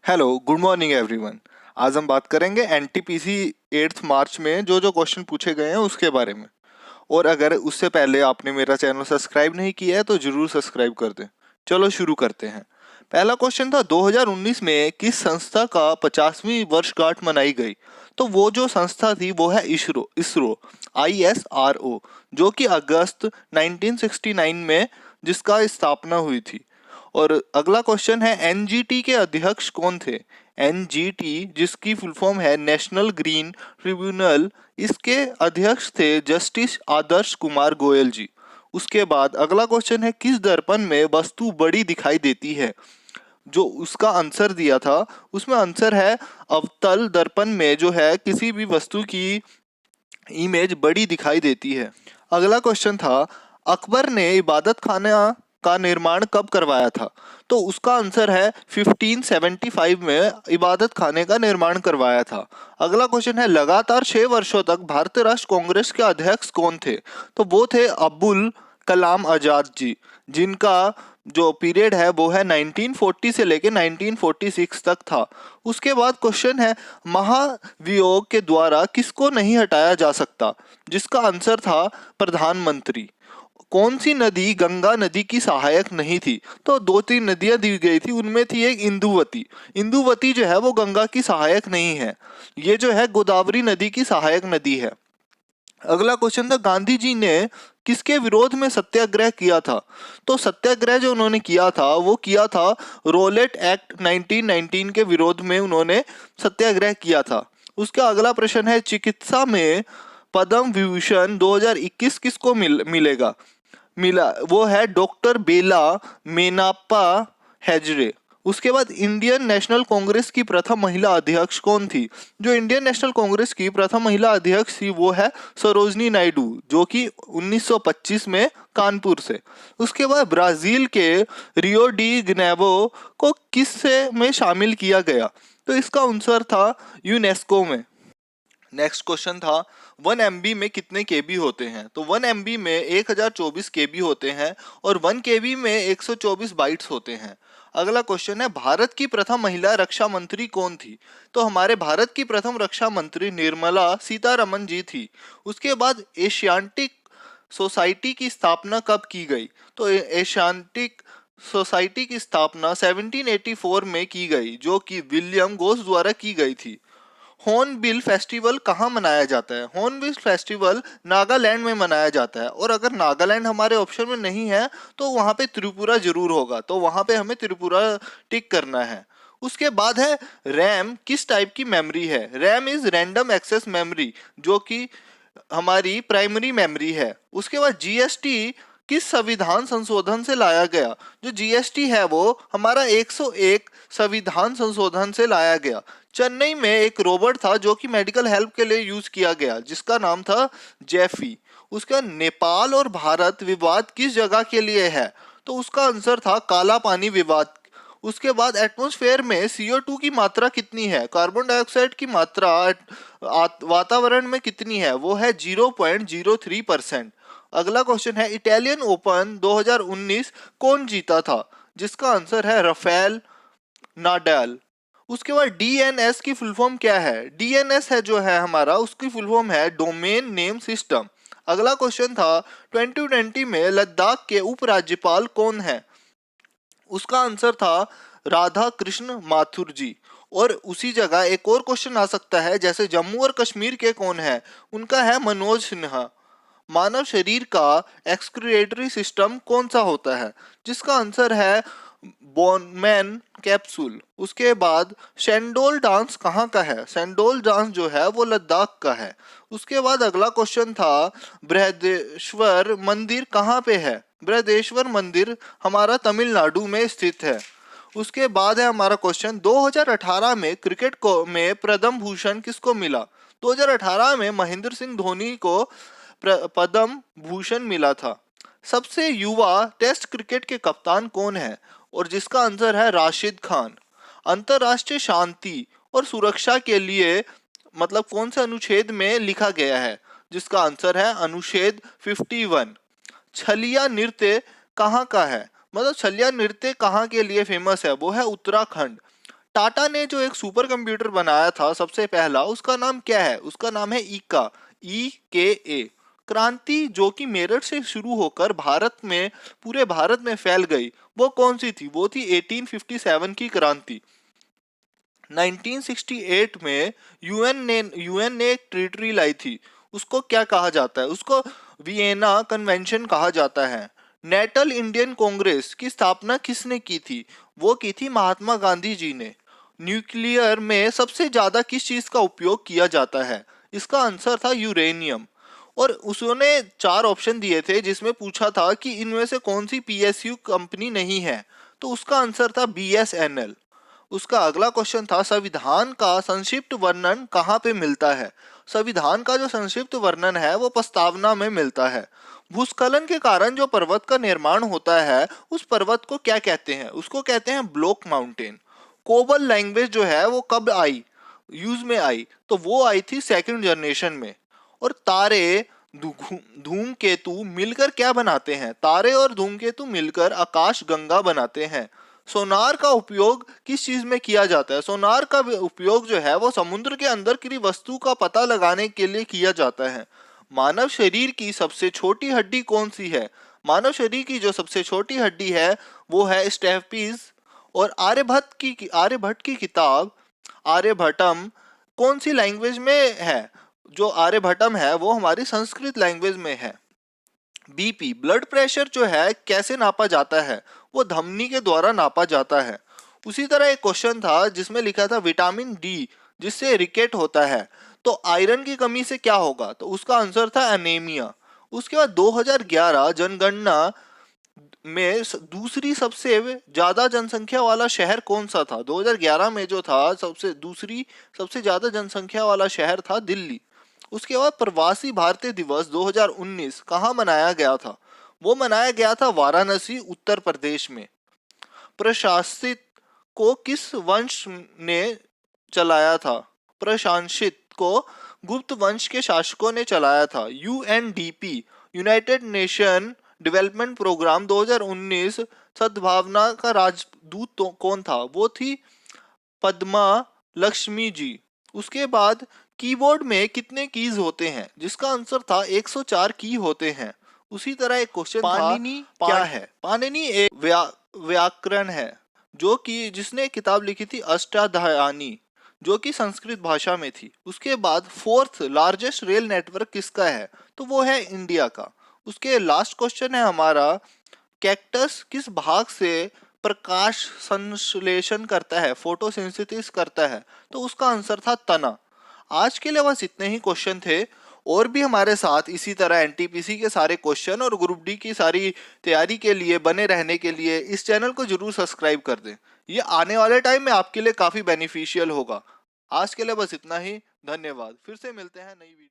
Hello, good morning everyone. आज हम बात करेंगे एनटीपीसी 8 मार्च में जो क्वेश्चन पूछे गए हैं उसके बारे में। और अगर उससे पहले आपने मेरा चैनल सब्सक्राइब नहीं किया है तो जरूर सब्सक्राइब कर दें। चलो शुरू करते हैं। पहला क्वेश्चन था 2019 में किस संस्था का 50वीं वर्षगांठ मनाई गई। तो वो जो संस्था थी वो है इसरो इसरो ISRO, जो कि अगस्त 1969 में जिसका स्थापना हुई थी। और अगला क्वेश्चन है एनजीटी के अध्यक्ष कौन थे। एनजीटी जिसकी फुल फॉर्म है नेशनल ग्रीन ट्रिब्यूनल, इसके अध्यक्ष थे जस्टिस आदर्श कुमार गोयल जी। उसके बाद अगला क्वेश्चन है किस दर्पण में वस्तु बड़ी दिखाई देती है। जो उसका आंसर दिया था उसमें आंसर है अवतल दर्पण में जो है किसी भी वस्तु की इमेज बड़ी दिखाई देती है। अगला क्वेश्चन था अकबर ने इबादत खाना का निर्माण कब करवाया था। तो उसका आंसर है 1575 में इबादत खाने का निर्माण करवाया था। अगला क्वेश्चन है लगातार 6 वर्षों तक भारतीय राष्ट्र कांग्रेस के अध्यक्ष कौन थे। तो वो थे अब्दुल कलाम आजाद जी, जिनका जो पीरियड है वो है 1940 से लेके 1946 तक था। उसके बाद क्वेश्चन है महाभियोग के द्वारा किसको नहीं हटाया जा सकता, जिसका आंसर था प्रधानमंत्री। कौन सी नदी गंगा नदी की सहायक नहीं थी। तो दो तीन नदियां दी गई थी, उनमें थी एक इंदुवती। इंदुवती जो है वो गंगा की सहायक नहीं है, ये जो है गोदावरी नदी की सहायक नदी है। अगला क्वेश्चन था गांधी जी ने किसके विरोध में सत्याग्रह किया था। तो सत्याग्रह जो उन्होंने किया था वो किया था रोलेट एक्ट 1919 के विरोध में उन्होंने सत्याग्रह किया था। उसका अगला प्रश्न है चिकित्सा में पद्म विभूषण 2021 किसको मिलेगा। मिला वो है डॉक्टर बेला मेनाप्पा हेजरे। उसके बाद इंडियन नेशनल कांग्रेस की प्रथम महिला अध्यक्ष कौन थी। जो इंडियन नेशनल कांग्रेस की प्रथम महिला अध्यक्ष थी वो है सरोजनी नायडू, जो कि 1925 में कानपुर से। उसके बाद ब्राजील के रियो डी जनेरो को किस से में शामिल किया गया। तो इसका आंसर था यूनेस्को में। नेक्स्ट क्वेश्चन था 1 MB में कितने केबी होते हैं। तो 1 MB में 1024 केबी होते हैं और 1 KB में 124 बाइट्स होते हैं। अगला क्वेश्चन है भारत की प्रथम महिला रक्षा मंत्री कौन थी। तो हमारे भारत की प्रथम रक्षा मंत्री निर्मला सीतारमन जी थी। उसके बाद एशियाटिक सोसाइटी की स्थापना कब की गई। तो एशियाटिक सोसाइटी की स्थापना 1784 में की गई, जो कि विलियम गोस द्वारा की गई थी। हॉर्नबिल फेस्टिवल कहाँ मनाया जाता है। हॉर्नबिल फेस्टिवल नागालैंड में मनाया जाता है, और अगर नागालैंड हमारे ऑप्शन में नहीं है तो वहाँ पे त्रिपुरा जरूर होगा, तो वहाँ पे हमें त्रिपुरा टिक करना है। उसके बाद है रैम किस टाइप की मेमोरी है। RAM is random access memory, जो कि हमारी प्राइमरी मेमोरी है। उसके बाद जीएसटी किस संविधान संशोधन से लाया गया। जो जीएसटी है वो हमारा 101 संविधान संशोधन से लाया गया। चेन्नई में एक रोबोट था जो कि मेडिकल हेल्प के लिए यूज किया गया, जिसका नाम था जेफी। उसका नेपाल और भारत विवाद किस जगह के लिए है। तो उसका आंसर था काला पानी विवाद। उसके बाद एटमॉस्फेयर में CO2 की मात्रा कितनी है। कार्बन डाइऑक्साइड की मात्रा वातावरण में कितनी है, वो है 0.03%। अगला क्वेश्चन है इटालियन ओपन 2019 कौन जीता था। जिसका आंसर है राफेल नाडाल। उसके बाद डीएनएस की फुल फॉर्म क्या है। डीएनएस है जो है हमारा, उसकी फुल फॉर्म है डोमेन नेम सिस्टम। अगला क्वेश्चन था 2020 में लद्दाख के उपराज्यपाल कौन है। उसका आंसर था राधा कृष्ण माथुर जी। और उसी जगह एक और क्वेश्चन आ सकता है, जैसे जम्मू और कश्मीर के कौन है, उनका है मनोज सिन्हा। मानव शरीर का एक्सक्रीटरी सिस्टम कौन सा होता है। जिसका आंसर है बोनमैन कैप्सूल। उसके बाद शेंडोल डांस कहाँ का है। शेंडोल डांस जो है वो लद्दाख का है। उसके बाद अगला क्वेश्चन था बृहदेश्वर मंदिर कहाँ पे है। बृहदेश्वर मंदिर हमारा तमिलनाडु में स्थित है। उसके बाद है हमारा क्वेश्चन 2018 में क्रिकेट को में पद्म भूषण किसको मिला। 2018 में महेंद्र सिंह धोनी को पद्म भूषण मिला था। सबसे युवा टेस्ट क्रिकेट के कप्तान कौन है, और जिसका आंसर है राशिद खान। अंतरराष्ट्रीय शांति और सुरक्षा के लिए मतलब कौन से अनुच्छेद में लिखा गया है। जिसका आंसर है अनुच्छेद 51। छलिया नृत्य कहाँ का है, मतलब छलिया नृत्य कहाँ के लिए फेमस है, वो है उत्तराखंड। टाटा ने जो एक सुपर कंप्यूटर बनाया था सबसे पहला, उसका नाम क्या है? उसका नाम है ईका, EKA। क्रांति जो कि मेरठ से शुरू होकर भारत में, पूरे भारत में फैल गई, वो कौन सी थी? वो थी 1857 की क्रांति। 1968 में यूएन ने एक ट्रीटी लाई थी, उसको क्या कहा जाता है? उसको वियना कन्वेंशन कहा जाता है। नेशनल इंडियन कांग्रेस की स्थापना किसने की थी? वो की थी महात्मा गांधी जी ने। न्यूक्लियर में सबसे ज्यादा किस चीज का उपयोग किया जाता है? इसका आंसर था यूरेनियम। और उसने 4 ऑप्शन दिए थे जिसमें पूछा था कि इनमें से कौन सी PSU कंपनी नहीं है, तो उसका आंसर था BSNL। उसका अगला क्वेश्चन था संविधान का संक्षिप्त वर्णन कहाँ पे मिलता है? संविधान का जो संक्षिप्त वर्णन है वो प्रस्तावना में मिलता है। भूस्खलन के कारण जो पर्वत का निर्माण होता है, उस पर्वत को क्या कहते हैं? उसको कहते हैं ब्लॉक माउंटेन। कोबल लैंग्वेज जो है वो कब आई, यूज में आई? तो वो आई थी सेकंड जनरेशन में। और तारे, धूमकेतु मिलकर क्या बनाते हैं? तारे और धूमकेतु मिलकर आकाश गंगा बनाते हैं। सोनार का उपयोग किस चीज में किया जाता है? सोनार का उपयोग जो है वो समुद्र के अंदर की वस्तु का पता लगाने के लिए किया जाता है। मानव शरीर की सबसे छोटी हड्डी कौन सी है? मानव शरीर की जो सबसे छोटी हड्डी है वो है स्टेपीज। और आर्यभट्ट की किताब आर्यभट्टम कौन सी लैंग्वेज में है? जो आर्यभट्टम है वो हमारी संस्कृत लैंग्वेज में है। BP ब्लड प्रेशर जो है कैसे नापा जाता है? वो धमनी के द्वारा नापा जाता है। उसी तरह एक क्वेश्चन था जिसमें लिखा था विटामिन D जिससे रिकेट होता है, तो आयरन की कमी से क्या होगा? तो उसका आंसर था एनीमिया। उसके बाद 2011 जनगणना में दूसरी सबसे ज्यादा जनसंख्या वाला शहर कौन सा था? 2011 में जो था सबसे ज्यादा जनसंख्या वाला शहर था दिल्ली। उसके बाद प्रवासी भारतीय दिवस 2019 कहाँ मनाया गया था? वो मनाया गया था वाराणसी, उत्तर प्रदेश में। प्रशासित को किस वंश ने चलाया था? प्रशासित को गुप्त वंश के शासकों ने चलाया था। UNDP united nation development programme 2019 सद्भावना का राजदूत तो कौन था? वो थी पद्मा लक्ष्मी जी। उसके बाद कीबोर्ड में कितने कीज होते हैं? जिसका आंसर था 104 की होते हैं। उसी तरह एक क्वेश्चन था पाणिनि क्या है? पाणिनि एक व्याकरण है जो कि जिसने किताब लिखी थी अष्टाध्यायी, जो कि संस्कृत भाषा में थी। उसके बाद 4th लार्जेस्ट रेल नेटवर्क किसका है? तो वो है इंडिया का। उसके लास्ट क्वेश्चन है हमारा, कैक्टस किस भाग से प्रकाश संश्लेषण करता है, फोटोसिंथेसिस करता है? तो उसका आंसर था तना। आज के लिए बस इतने ही क्वेश्चन थे। और भी हमारे साथ इसी तरह NTPC के सारे क्वेश्चन और ग्रुप डी की सारी तैयारी के लिए बने रहने के लिए इस चैनल को जरूर सब्सक्राइब कर दें। ये आने वाले टाइम में आपके लिए काफी बेनिफिशियल होगा। आज के लिए बस इतना ही। धन्यवाद। फिर से मिलते हैं नई वीडियो।